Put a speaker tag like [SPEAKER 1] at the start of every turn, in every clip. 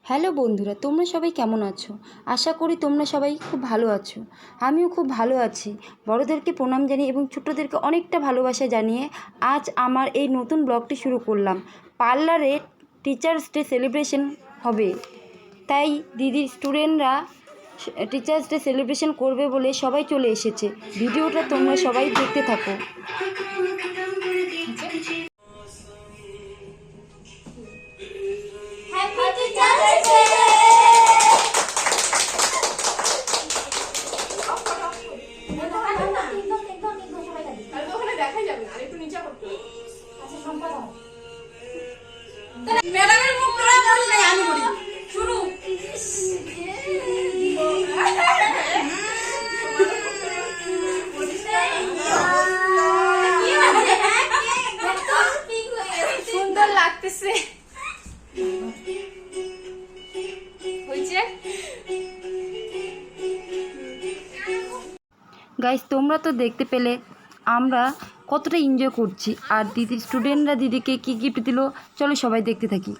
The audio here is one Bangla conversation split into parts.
[SPEAKER 1] হ্যালো বন্ধুরা, তোমরা সবাই কেমন আছো? আশা করি তোমরা সবাই খুব ভালো আছো। আমিও খুব ভালো আছি। বড়োদেরকে প্রণাম জানিয়ে এবং ছোটোদেরকে অনেকটা ভালোবাসা জানিয়ে আজ আমার এই নতুন ব্লগটি শুরু করলাম। পার্লারে টিচার্স ডে সেলিব্রেশন হবে, তাই দিদির স্টুডেন্টরা টিচার্স ডে সেলিব্রেশন করবে বলে সবাই চলে এসেছে। ভিডিওটা তোমরা সবাই দেখতে থাকো।
[SPEAKER 2] ম্যাডামের মুখ তোরা বলি নাই, আমি বলি শুরু। সুন্দর লাগতেছে হয়েছে।
[SPEAKER 1] গাইস, তোমরা তো দেখতে পেলে আমরা কতটা এনজয় করছি, আর দিদির স্টুডেন্টরা দিদিকে কী গিফট দিল চলো সবাই দেখতে থাকি।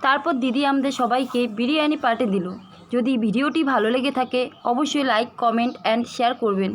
[SPEAKER 1] তারপর দিদি আমাদের সবাইকে বিরিয়ানি পার্টি দিল। যদি ভিডিওটি ভালো লেগে থাকে অবশ্যই লাইক, কমেন্ট অ্যান্ড শেয়ার করবেন।